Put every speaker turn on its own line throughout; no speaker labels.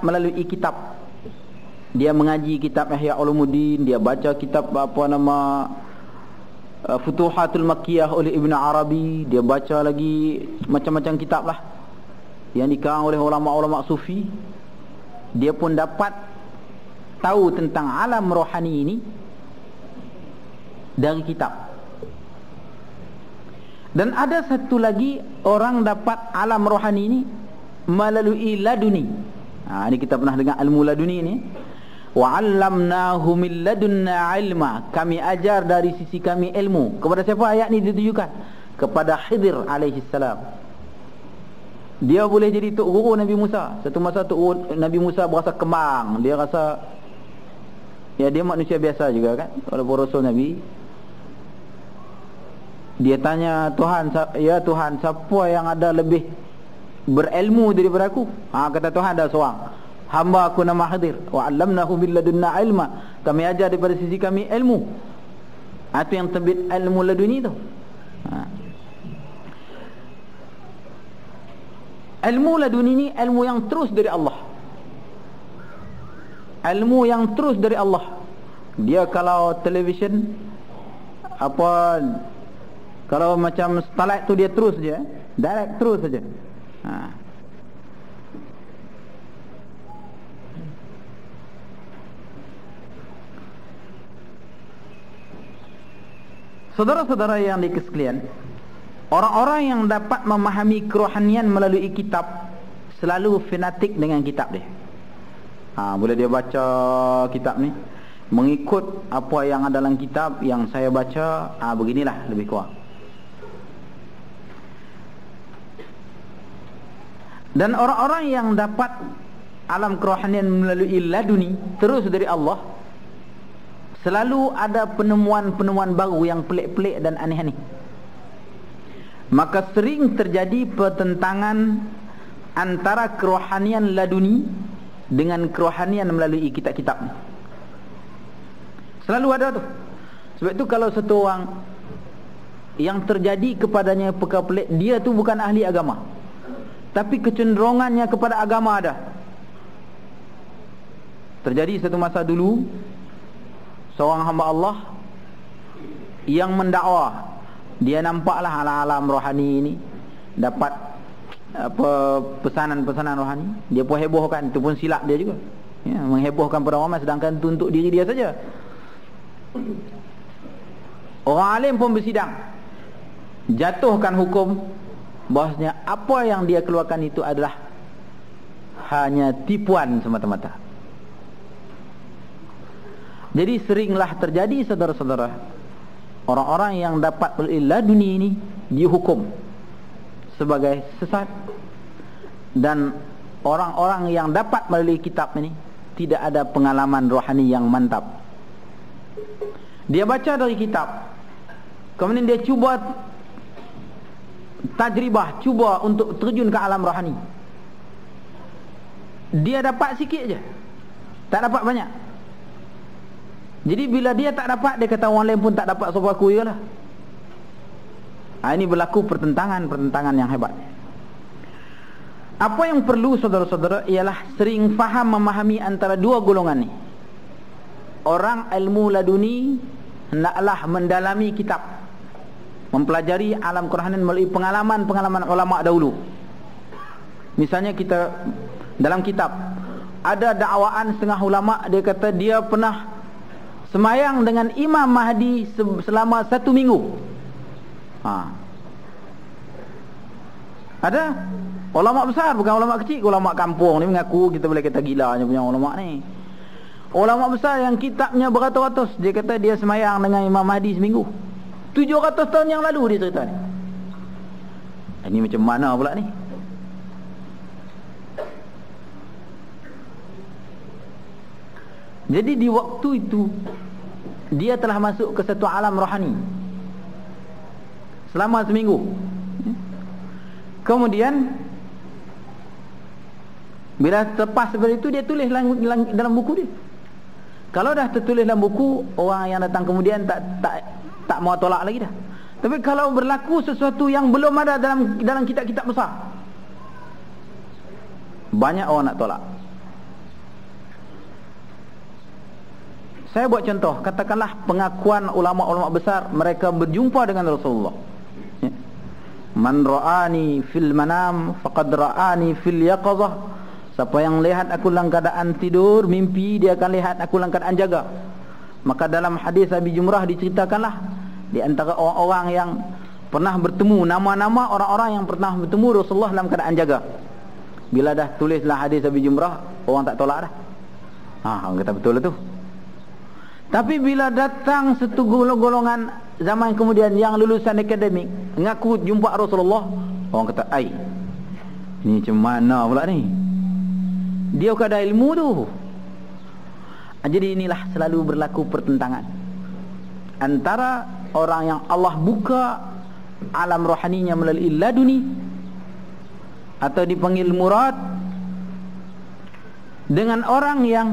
melalui kitab. Dia mengaji kitab Ihya Ulumuddin, dia baca kitab Futuhatul Makkiyah oleh Ibn Arabi, dia baca lagi macam-macam kitab lah yang dikarang oleh ulama-ulama sufi. Dia pun dapat tahu tentang alam rohani ini dari kitab. Dan ada satu lagi orang dapat alam rohani ini melalui laduni. Ini kita pernah dengar ilmu laduni ini. Wa 'allamnahu min ladunna 'ilma. Kami ajar dari sisi kami ilmu. Kepada siapa ayat ini ditujukan? Kepada Khidir alaihi salam. Dia boleh jadi tok guru Nabi Musa. Satu masa tok Nabi Musa berasa kemang. Dia rasa dia manusia biasa juga kan, walaupun rasul Nabi. Dia tanya Tuhan, ya Tuhan, siapa yang ada lebih berilmu daripada aku? Kata Tuhan, ada seorang, hamba aku nama Khidir. Wa 'allamnahu min ladunna 'ilma. Kami ajar daripada sisi kami ilmu. Itu yang terbit ilmu laduni tu. Ilmu laduni ni ilmu yang terus dari Allah. Ilmu yang terus dari Allah. Dia kalau televisyen kalau macam starlight tu dia terus je, direct terus saja. Saudara-saudara yang dikasihi, orang-orang yang dapat memahami kerohanian melalui kitab selalu fanatik dengan kitab dia. Boleh dia baca kitab ni, mengikut apa yang ada dalam kitab yang saya baca, beginilah lebih kurang. Dan orang-orang yang dapat alam kerohanian melalui laduni terus dari Allah, selalu ada penemuan-penemuan baru yang pelik-pelik dan aneh-aneh. Maka sering terjadi pertentangan antara kerohanian laduni dengan kerohanian melalui kitab-kitab. Selalu ada tu. Sebab itu kalau satu orang yang terjadi kepadanya perkara pelik, dia tu bukan ahli agama, tapi kecenderungannya kepada agama ada. Terjadi satu masa dulu, seorang hamba Allah yang mendakwa, dia nampaklah alam rohani ini dapat pesanan-pesanan rohani. Dia pun hebohkan, itu pun silap dia juga, menghebohkan para ramai, sedangkan itu untuk diri dia saja. Orang alim pun bersidang, jatuhkan hukum bahasanya apa yang dia keluarkan itu adalah hanya tipuan semata-mata. Jadi seringlah terjadi, saudara-saudara, orang-orang yang dapat laduni ini dihukum sebagai sesat, dan orang-orang yang dapat melalui kitab ini tidak ada pengalaman rohani yang mantap. Dia baca dari kitab, kemudian dia cuba tajribah, cuba untuk terjun ke alam rohani. Dia dapat sikit je, tak dapat banyak. Jadi bila dia tak dapat, dia kata orang lain pun tak dapat, sebab aku je lah. Ini berlaku pertentangan yang hebat. Apa yang perlu, saudara-saudara, ialah sering faham memahami antara dua golongan ni. Orang ilmu laduni hendaklah mendalami kitab, mempelajari alam kerohanian melalui pengalaman-pengalaman ulama dahulu. Misalnya kita dalam kitab ada dakwaan setengah ulama, dia kata dia pernah semayang dengan Imam Mahdi selama 1 minggu. Ada ulama besar, bukan ulama kecil, ulama kampung ni mengaku kita boleh kata gilanya punya ulama ni. Ulama besar yang kitabnya beratus-ratus, dia kata dia semayang dengan Imam Mahdi seminggu. 700 tahun yang lalu dia cerita ni. Ini macam mana pula ni? Jadi di waktu itu dia telah masuk ke satu alam rohani selama seminggu. Kemudian bila lepas seperti itu, dia tulis dalam buku dia. Kalau dah tertulis dalam buku, orang yang datang kemudian tak mau tolak lagi dah. Tapi kalau berlaku sesuatu yang belum ada dalam kitab-kitab besar, banyak orang nak tolak. Saya buat contoh, katakanlah pengakuan ulama-ulama besar, mereka berjumpa dengan Rasulullah. Ya. Man ra'ani fil manam faqad ra'ani fil yaqazah. Siapa yang lihat aku dalam keadaan tidur, mimpi, dia akan lihat aku dalam keadaan jaga. Maka dalam hadis Abi Jumrah diceritakanlah, di antara orang-orang yang pernah bertemu, nama-nama orang-orang yang pernah bertemu Rasulullah dalam keadaan jaga. Bila dah tulislah hadis Abi Jumrah, orang tak tolak dah. Orang kata betul lah tu. Tapi bila datang satu golongan zaman kemudian yang lulusan akademik ngaku jumpa Rasulullah, orang kata, "Ai, ni macam mana pula ni? Dia bukan ada ilmu tu." Jadi inilah selalu berlaku pertentangan antara orang yang Allah buka alam rohaninya melalui laduni atau dipanggil murad, dengan orang yang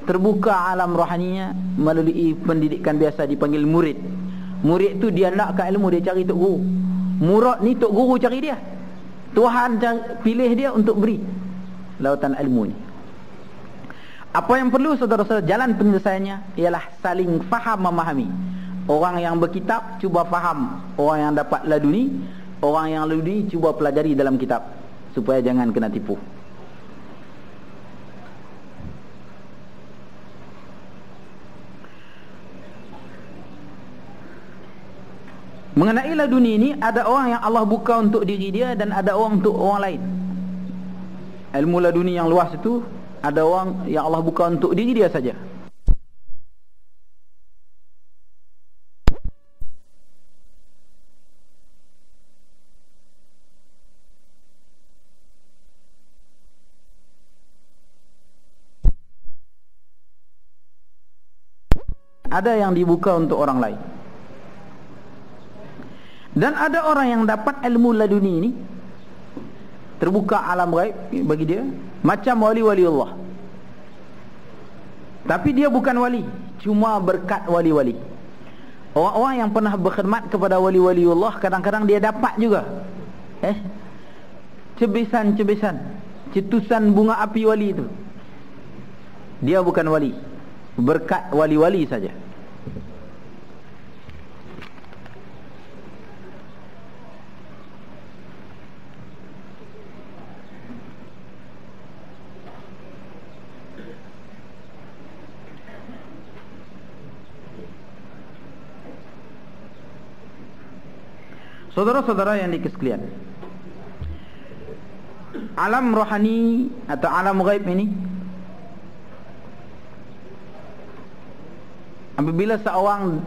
terbuka alam rohaninya melalui pendidikan biasa dipanggil murid. Murid tu dia nakkan ilmu, dia cari tok guru. Murad ni tok guru cari dia. Tuhan pilih dia untuk beri lautan ilmu ni. Apa yang perlu saudara-saudara, jalan penyelesaiannya ialah saling faham memahami. Orang yang berkitab cuba faham orang yang dapat laduni, orang yang laduni cuba pelajari dalam kitab supaya jangan kena tipu. Mengenai laduni ini, ada orang yang Allah buka untuk diri dia dan ada orang untuk orang lain. Ilmu laduni yang luas itu, ada orang yang Allah buka untuk diri dia saja. Ada yang dibuka untuk orang lain. Dan ada orang yang dapat ilmu laduni ini, terbuka alam gaib bagi dia, macam wali-wali Allah. Tapi dia bukan wali, cuma berkat wali-wali. Orang-orang yang pernah berkhidmat kepada wali-wali Allah, kadang-kadang dia dapat juga cebisan-cebisan, cetusan bunga api wali itu. Dia bukan wali, berkat wali-wali saja. Saudara-saudara yang dikasihi sekalian, alam rohani atau alam gaib ini, apabila seorang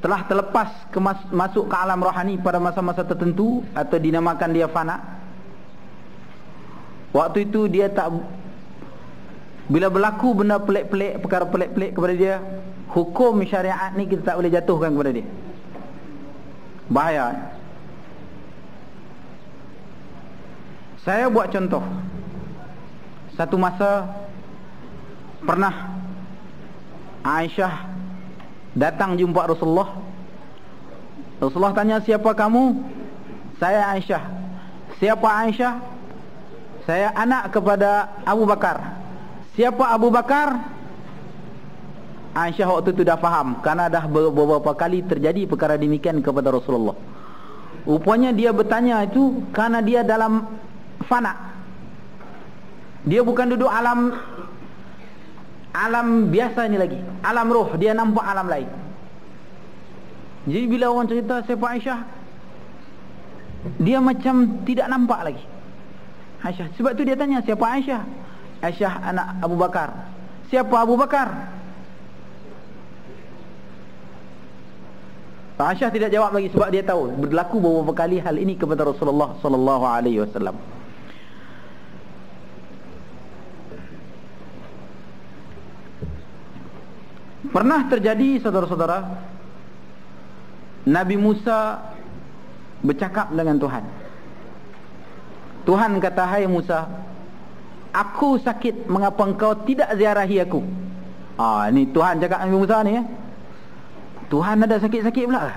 telah terlepas masuk ke alam rohani pada masa-masa tertentu atau dinamakan dia fana, waktu itu dia tak, bila berlaku benda pelik-pelik, perkara pelik-pelik kepada dia, hukum syariat ni kita tak boleh jatuhkan kepada dia. Bahaya. Saya buat contoh. Satu masa pernah Aisyah datang jumpa Rasulullah. Rasulullah tanya, "Siapa kamu?" "Saya Aisyah." "Siapa Aisyah?" "Saya anak kepada Abu Bakar." "Siapa Abu Bakar?" Aisyah waktu itu dah faham, karena dah beberapa kali terjadi perkara demikian kepada Rasulullah. Rupanya dia bertanya itu karena dia dalam fana. Dia bukan duduk alam biasa ini lagi, alam roh, dia nampak alam lain. Jadi bila orang cerita siapa Aisyah, dia macam tidak nampak lagi Aisyah. Sebab tu dia tanya, siapa Aisyah? Aisyah anak Abu Bakar. Siapa Abu Bakar? Aisyah tidak jawab lagi sebab dia tahu berlaku beberapa kali hal ini kepada Rasulullah sallallahu alaihi wasallam. Pernah terjadi saudara-saudara, Nabi Musa bercakap dengan Tuhan. Tuhan kata, "Hai Musa, aku sakit, mengapa engkau tidak ziarahi aku?" Ini Tuhan cakap dengan Nabi Musa ni ya. Tuhan ada sakit-sakit pula.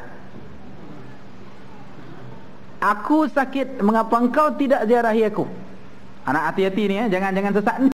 "Aku sakit, mengapa engkau tidak ziarahi aku?" Anak hati-hati ni ya, jangan sesat ni.